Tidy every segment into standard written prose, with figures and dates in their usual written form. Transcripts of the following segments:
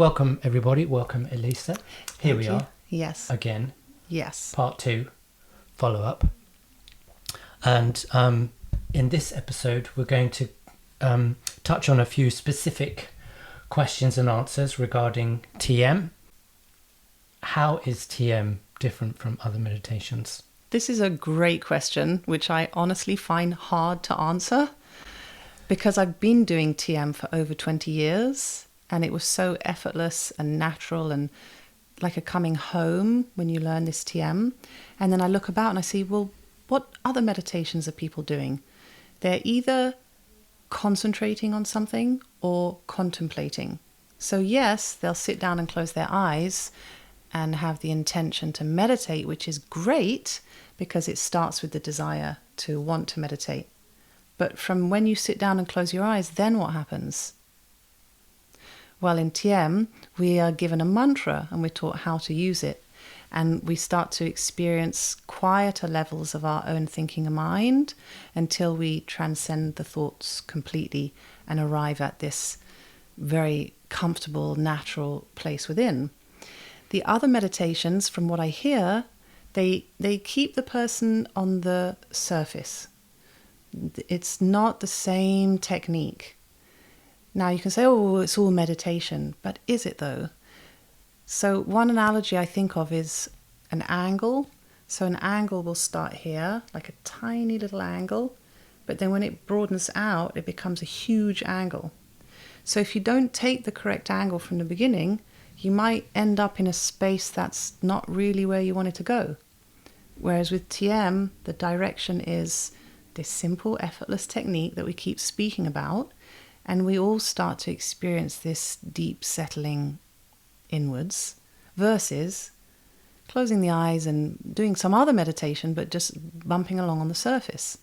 Welcome everybody, welcome Elisa. Here we are. Yes. Again. Yes. Part 2, follow-up. And in this episode we're going to touch on a few specific questions and answers regarding TM. How is TM different from other meditations? This is a great question, which I honestly find hard to answer because I've been doing TM for over 20 years and it was so effortless and natural and like a coming home when you learn this TM. And then I look about and I see, well, what other meditations are people doing? They're either concentrating on something or contemplating. So yes, they'll sit down and close their eyes and have the intention to meditate, which is great because it starts with the desire to want to meditate. But from when you sit down and close your eyes, then what happens? Well, in TM, we are given a mantra and we're taught how to use it. And we start to experience quieter levels of our own thinking and mind until we transcend the thoughts completely and arrive at this very comfortable, natural place within. The other meditations, from what I hear, they keep the person on the surface. It's not the same technique. Now you can say, oh, it's all meditation, but is it though? So one analogy I think of is an angle. So an angle will start here, like a tiny little angle, but then when it broadens out, it becomes a huge angle. So if you don't take the correct angle from the beginning, you might end up in a space that's not really where you want it to go. Whereas with TM, the direction is this simple, effortless technique that we keep speaking about, and we all start to experience this deep settling inwards versus closing the eyes and doing some other meditation, but just bumping along on the surface.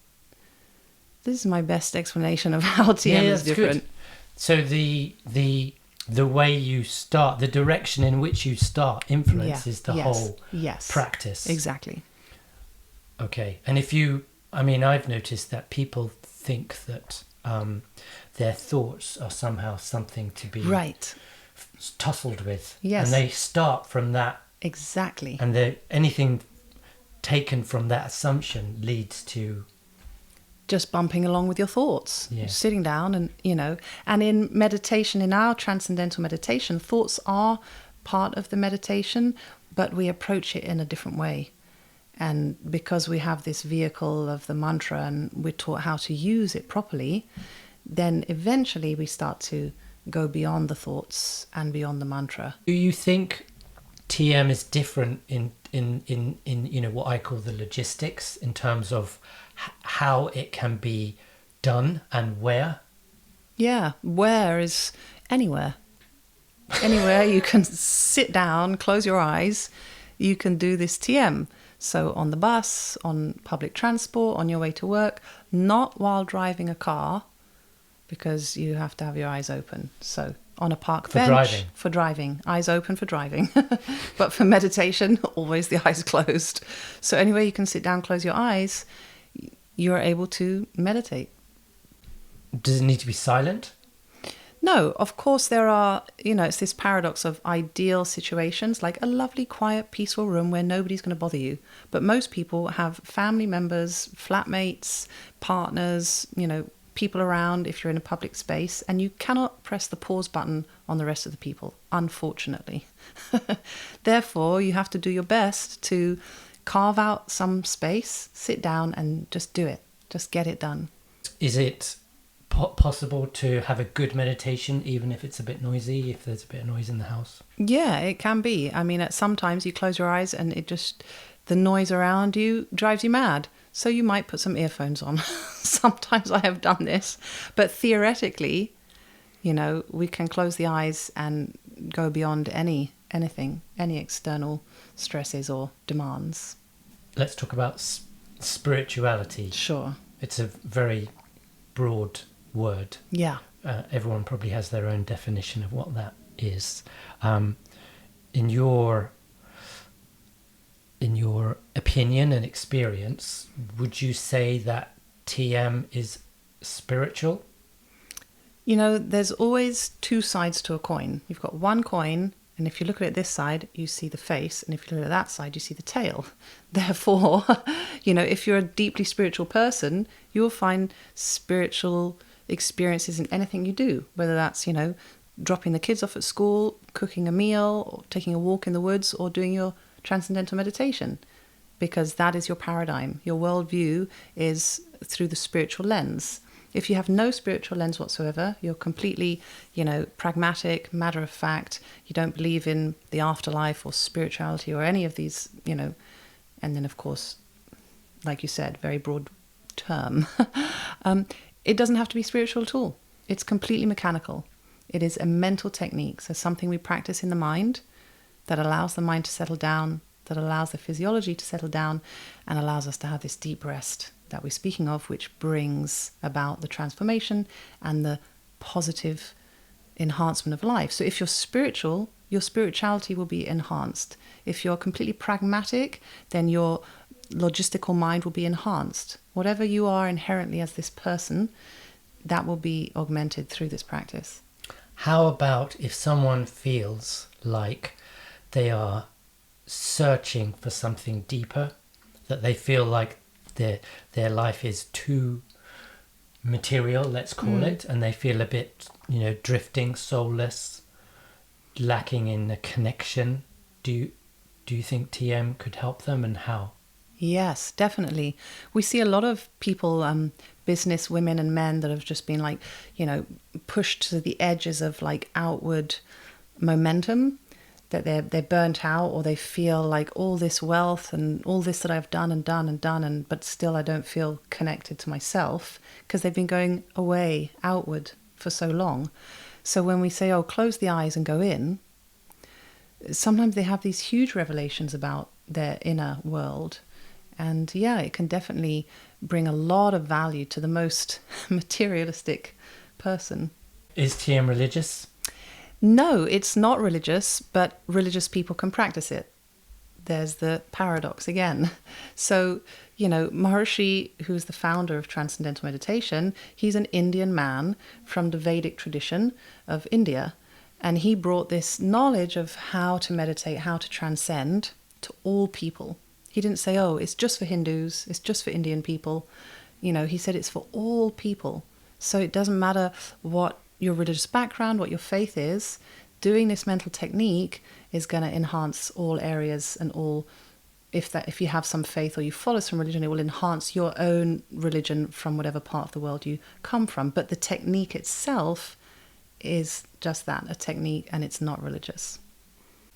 This is my best explanation of how TM is different. Good. So the way you start, the direction in which you start influences the whole practice. Exactly. Okay. And I've noticed that people think that their thoughts are somehow something to be tussled with. Yes. And they start from that. Exactly. And anything taken from that assumption leads to just bumping along with your thoughts, sitting down and in meditation, in our transcendental meditation, thoughts are part of the meditation, but we approach it in a different way. And because we have this vehicle of the mantra and we're taught how to use it properly, then eventually we start to go beyond the thoughts and beyond the mantra. Do you think TM is different in what I call the logistics in terms of how it can be done and where? Yeah, where is anywhere. Anywhere you can sit down, close your eyes, you can do this TM. So on the bus, on public transport, on your way to work, not while driving a car, because you have to have your eyes open. So on a park bench. For driving. Eyes open for driving. But for meditation, always the eyes closed. So anywhere you can sit down, close your eyes, you're able to meditate. Does it need to be silent? No, of course there are, it's this paradox of ideal situations, like a lovely, quiet, peaceful room where nobody's going to bother you. But most people have family members, flatmates, partners, people around if you're in a public space, and you cannot press the pause button on the rest of the people, unfortunately. Therefore, you have to do your best to carve out some space, sit down and just do it. Just get it done. Is it possible to have a good meditation even if it's a bit noisy, if there's a bit of noise in the house? Yeah, it can be. At sometimes you close your eyes and the noise around you drives you mad. So you might put some earphones on. Sometimes I have done this. But theoretically, we can close the eyes and go beyond anything, any external stresses or demands. Let's talk about spirituality. Sure. It's a very broad word. Yeah. Everyone probably has their own definition of what that is. In your opinion and experience, would you say that TM is spiritual? You know, there's always two sides to a coin. You've got one coin, and if you look at it this side, you see the face, and if you look at that side, you see the tail. Therefore, you know, if you're a deeply spiritual person, you will find spiritual experiences in anything you do, whether that's, you know, dropping the kids off at school, cooking a meal, or taking a walk in the woods, or doing your transcendental meditation, because that is your paradigm. Your worldview is through the spiritual lens. If you have no spiritual lens whatsoever, you're completely, you know, pragmatic, matter of fact, you don't believe in the afterlife or spirituality or any of these, you know, and then, of course, like you said, very broad term, it doesn't have to be spiritual at all. It's completely mechanical. It is a mental technique, so something we practice in the mind that allows the mind to settle down, that allows the physiology to settle down, and allows us to have this deep rest that we're speaking of, which brings about the transformation and the positive enhancement of life. So if you're spiritual, your spirituality will be enhanced. If you're completely pragmatic, then your logistical mind will be enhanced. Whatever you are inherently as this person, that will be augmented through this practice. How about if someone feels like they are searching for something deeper, that they feel like their life is too material, let's call it, and they feel a bit, you know, drifting, soulless, lacking in a connection? Do you think TM could help them, and how? Yes, definitely. We see a lot of people, business women and men, that have just been like, you know, pushed to the edges of like outward momentum, that they're burnt out, or they feel like all this wealth and all this that I've done, but still I don't feel connected to myself, because they've been going away outward for so long. So when we say, oh, close the eyes and go in, sometimes they have these huge revelations about their inner world. And yeah, it can definitely bring a lot of value to the most materialistic person. Is TM religious? No, it's not religious, but religious people can practice it. There's the paradox again. So, you know, Maharishi, who's the founder of Transcendental Meditation, he's an Indian man from the Vedic tradition of India. And he brought this knowledge of how to meditate, how to transcend to all people. He didn't say, oh, it's just for Hindus, it's just for Indian people. You know, he said it's for all people. So it doesn't matter what your religious background, what your faith is, doing this mental technique is going to enhance all areas, and all, if you have some faith or you follow some religion, it will enhance your own religion from whatever part of the world you come from. But the technique itself is just that, a technique, and it's not religious.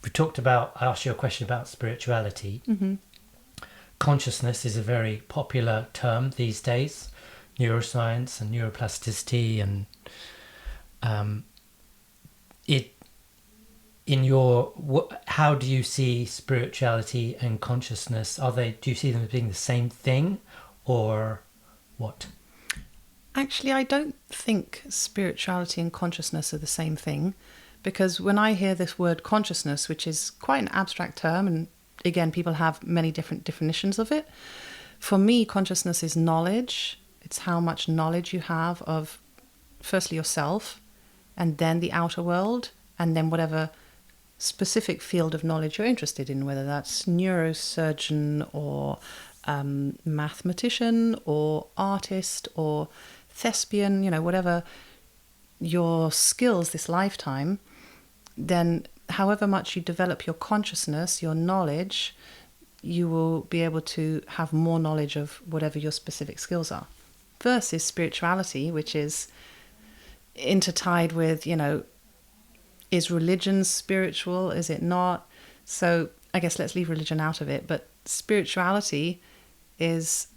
We talked about, I asked you a question about spirituality. Mm-hmm. Consciousness is a very popular term these days, neuroscience and neuroplasticity, and how do you see spirituality and consciousness? Do you see them as being the same thing, or what? Actually, I don't think spirituality and consciousness are the same thing, because when I hear this word consciousness, which is quite an abstract term, and again, people have many different definitions of it, for me, consciousness is knowledge. It's how much knowledge you have of, firstly, yourself, and then the outer world, and then whatever specific field of knowledge you're interested in, whether that's neurosurgeon or mathematician or artist or thespian, you know, whatever your skills this lifetime, then however much you develop your consciousness, your knowledge, you will be able to have more knowledge of whatever your specific skills are. Versus spirituality, which is intertied with, you know, is religion spiritual? Is it not? So I guess let's leave religion out of it. But spirituality is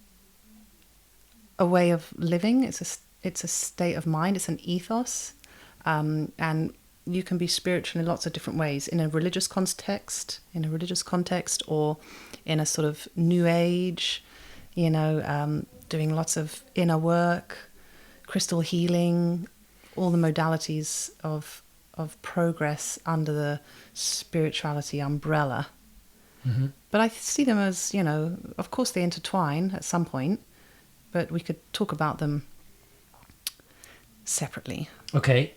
a way of living. It's a state of mind. It's an ethos. And you can be spiritual in lots of different ways. In a religious context, or in a sort of new age, you know, doing lots of inner work, crystal healing, all the modalities of progress under the spirituality umbrella. Mm-hmm. But I see them as, you know, of course they intertwine at some point, but we could talk about them separately. Okay.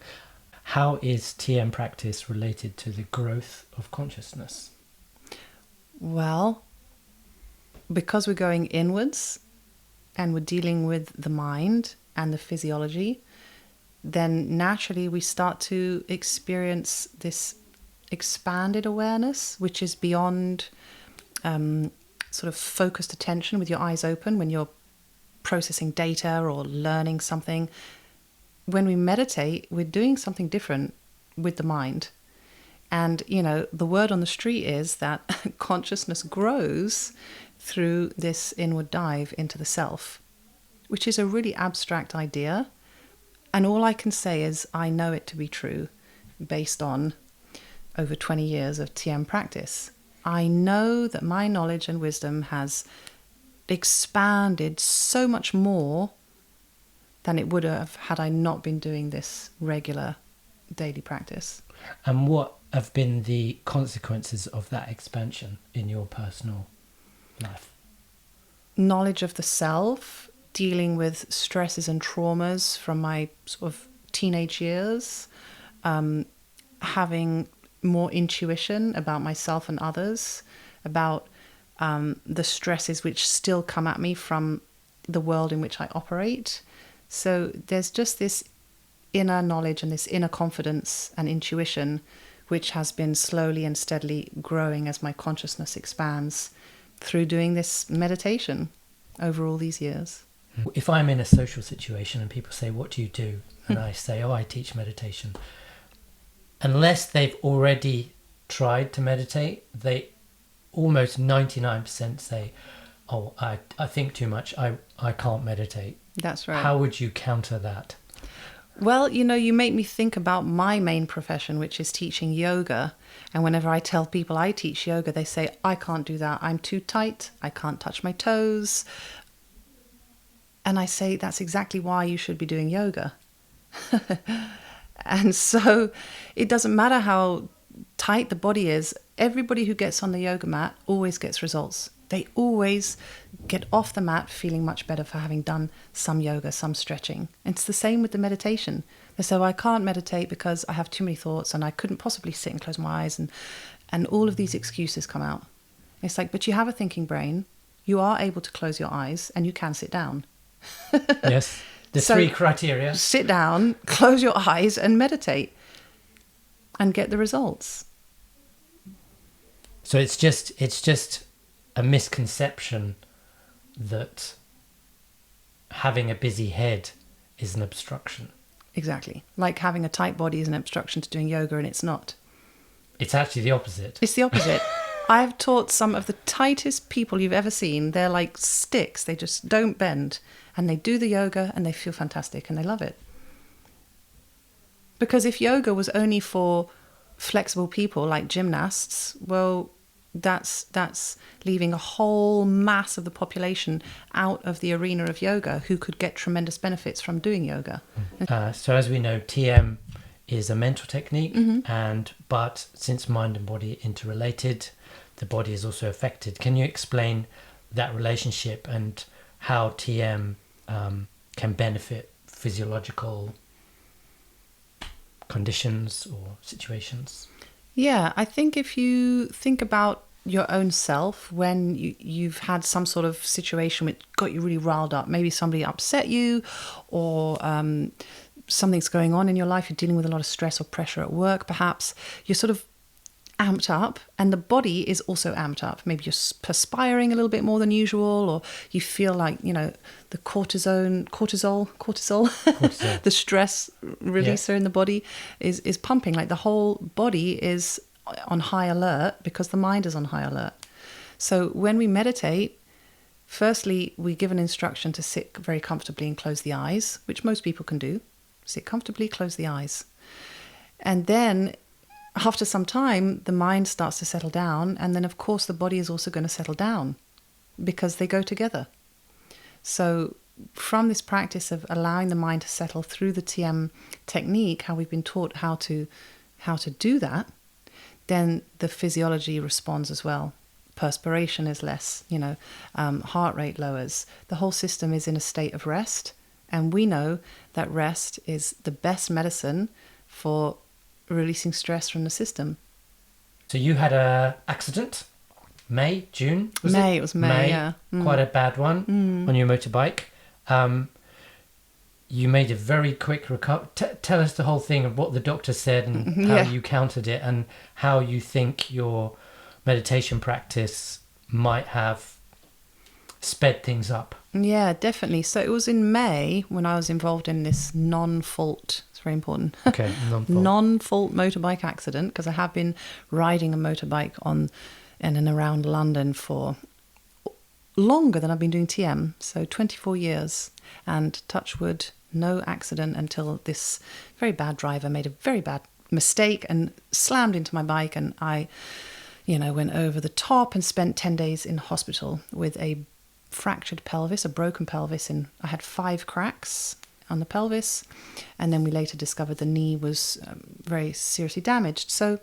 How is TM practice related to the growth of consciousness? Well, because we're going inwards and we're dealing with the mind and the physiology, then naturally we start to experience this expanded awareness, which is beyond sort of focused attention with your eyes open when you're processing data or learning something. When we meditate, we're doing something different with the mind. And, the word on the street is that consciousness grows through this inward dive into the self, which is a really abstract idea. And all I can say is I know it to be true based on over 20 years of TM practice. I know that my knowledge and wisdom has expanded so much more than it would have had I not been doing this regular daily practice. And what have been the consequences of that expansion in your personal life? Knowledge of the self, dealing with stresses and traumas from my sort of teenage years, having more intuition about myself and others, about the stresses which still come at me from the world in which I operate. So there's just this inner knowledge and this inner confidence and intuition which has been slowly and steadily growing as my consciousness expands through doing this meditation over all these years. If I'm in a social situation and people say, "What do you do?" and I say, "Oh, I teach meditation," unless they've already tried to meditate, they almost 99% say, "Oh, I think too much. I can't meditate." That's right. How would you counter that? Well, you make me think about my main profession, which is teaching yoga. And whenever I tell people I teach yoga, they say, "I can't do that. I'm too tight. I can't touch my toes." And I say, that's exactly why you should be doing yoga. And so it doesn't matter how tight the body is. Everybody who gets on the yoga mat always gets results. They always get off the mat feeling much better for having done some yoga, some stretching. And it's the same with the meditation. They say, "Well, I can't meditate because I have too many thoughts and I couldn't possibly sit and close my eyes." And all of these excuses come out. It's like, but you have a thinking brain. You are able to close your eyes and you can sit down. Yes, the three criteria. Sit down, close your eyes and meditate and get the results. So it's just a misconception that having a busy head is an obstruction. Exactly. Like having a tight body is an obstruction to doing yoga, and it's not. It's actually the opposite. It's the opposite. I've taught some of the tightest people you've ever seen. They're like sticks. They just don't bend. And they do the yoga and they feel fantastic and they love it. Because if yoga was only for flexible people like gymnasts, well, that's leaving a whole mass of the population out of the arena of yoga who could get tremendous benefits from doing yoga. So as we know, TM is a mental technique, but since mind and body are interrelated, the body is also affected. Can you explain that relationship and how TM can benefit physiological conditions or situations? Yeah, I think if you think about your own self when you've had some sort of situation which got you really riled up, maybe somebody upset you or something's going on in your life, you're dealing with a lot of stress or pressure at work, perhaps you're sort of amped up and the body is also amped up. Maybe you're perspiring a little bit more than usual, or you feel like, the cortisol, the stress releaser in the body is pumping. Like the whole body is on high alert because the mind is on high alert. So when we meditate, firstly, we give an instruction to sit very comfortably and close the eyes, which most people can do. Sit comfortably, close the eyes. And then after some time, the mind starts to settle down. And then, of course, the body is also going to settle down because they go together. So from this practice of allowing the mind to settle through the TM technique, how we've been taught how to do that, then the physiology responds as well. Perspiration is less, heart rate lowers. The whole system is in a state of rest And we know that rest is the best medicine for releasing stress from the system. So you had a accident, June? It was May, yeah. Quite a bad one on your motorbike. You made a very quick recovery. Tell us the whole thing of what the doctor said and how you countered it, and how you think your meditation practice might have sped things up. Yeah, definitely. So it was in May when I was involved in this non-fault, it's very important, Okay, non-fault motorbike accident, because I have been riding a motorbike on in and around London for longer than I've been doing TM, so 24 years, and touch wood, no accident until this very bad driver made a very bad mistake and slammed into my bike, and I, went over the top and spent 10 days in hospital with a fractured pelvis, a broken pelvis. I had 5 cracks on the pelvis, and then we later discovered the knee was very seriously damaged. So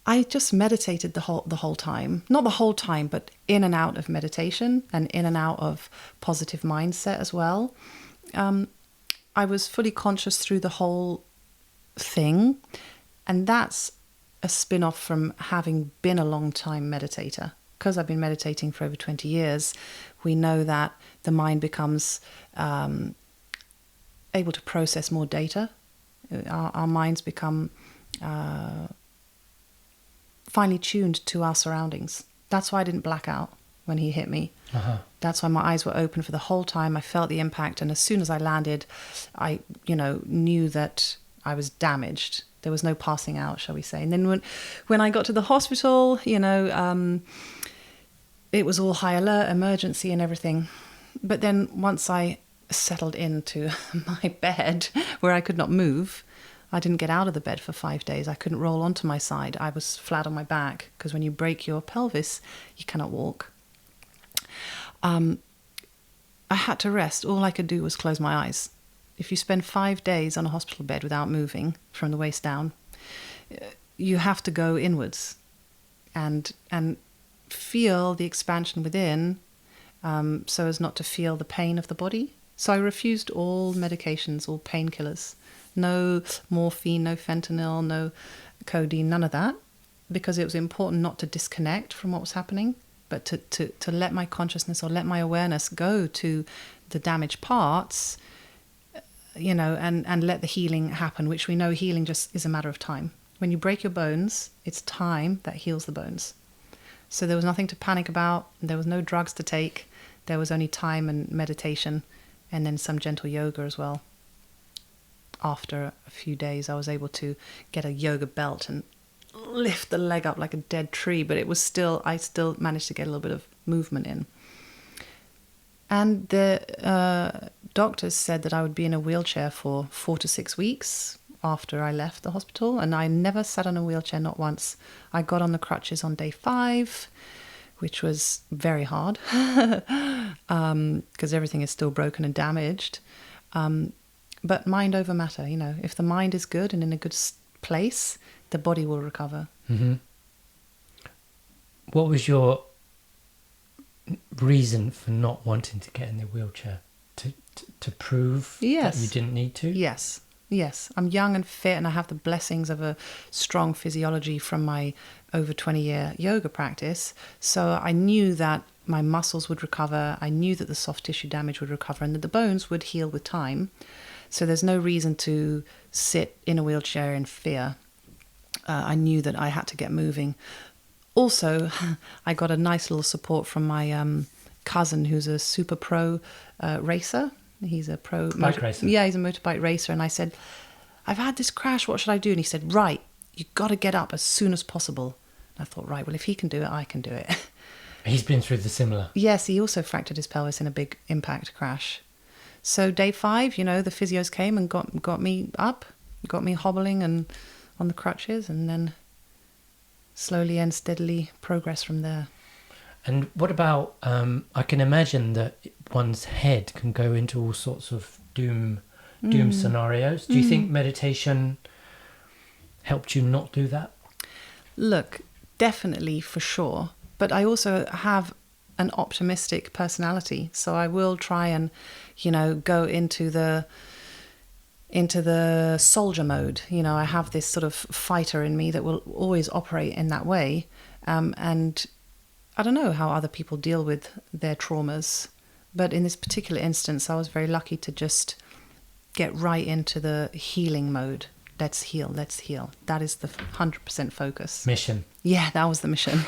I just meditated the whole time, not the whole time, but in and out of meditation and in and out of positive mindset as well. I was fully conscious through the whole thing, and that's a spin-off from having been a long time meditator. Because I've been meditating for over 20 years, we know that the mind becomes able to process more data. Our minds become finely tuned to our surroundings. That's why I didn't black out when he hit me. That's why my eyes were open for the whole time. I felt the impact, and as soon as I landed, I knew that I was damaged. There was no passing out, shall we say. And then when I got to the hospital, it was all high alert, emergency and everything. But then once I settled into my bed where I could not move, I didn't get out of the bed for 5 days. I couldn't roll onto my side. I was flat on my back, because when you break your pelvis, you cannot walk. I had to rest. All I could do was close my eyes. If you spend 5 days on a hospital bed without moving from the waist down, you have to go inwards and feel the expansion within, so as not to feel the pain of the body. So I refused all medications, all painkillers. No morphine, no fentanyl, no codeine, none of that, because it was important not to disconnect from what was happening, but to let my consciousness or let my awareness go to the damaged parts, and let the healing happen, which we know healing just is a matter of time. When you break your bones, it's time that heals the bones. So there was nothing to panic about. There was no drugs to take. There was only time and meditation, and then some gentle yoga as well. After a few days, I was able to get a yoga belt and lift the leg up like a dead tree, but I still managed to get a little bit of movement in. And the doctors said that I would be in a wheelchair for 4 to 6 weeks after I left the hospital, and I never sat on a wheelchair, not once. I got on the crutches on day 5, which was very hard because everything is still broken and damaged. But mind over matter, if the mind is good and in a good place, the body will recover. Mm-hmm. What was your reason for not wanting to get in the wheelchair? To prove that you didn't need to? Yes. I'm young and fit, and I have the blessings of a strong physiology from my over 20-year yoga practice. So I knew that my muscles would recover. I knew that the soft tissue damage would recover and that the bones would heal with time. So there's no reason to sit in a wheelchair in fear. I knew that I had to get moving. Also, I got a nice little support from my cousin, who's a super pro racer. He's a pro bike racer. Yeah, he's a motorbike racer. And I said, I've had this crash, what should I do? And he said, right, you got to get up as soon as possible. And I thought, right, well, if he can do it, I can do it. He's been through the similar. Yes, he also fractured his pelvis in a big impact crash. So day 5, the physios came and got me up, got me hobbling and on the crutches, and then slowly and steadily progress from there. And what about, I can imagine that one's head can go into all sorts of doom scenarios. Do you think meditation helped you not do that? Look, definitely, for sure. But I also have an optimistic personality. So I will try and, go into the soldier mode. I have this sort of fighter in me that will always operate in that way. And I don't know how other people deal with their traumas, but in this particular instance, I was very lucky to just get right into the healing mode. Let's heal. That is the 100% focus. Mission. Yeah, that was the mission.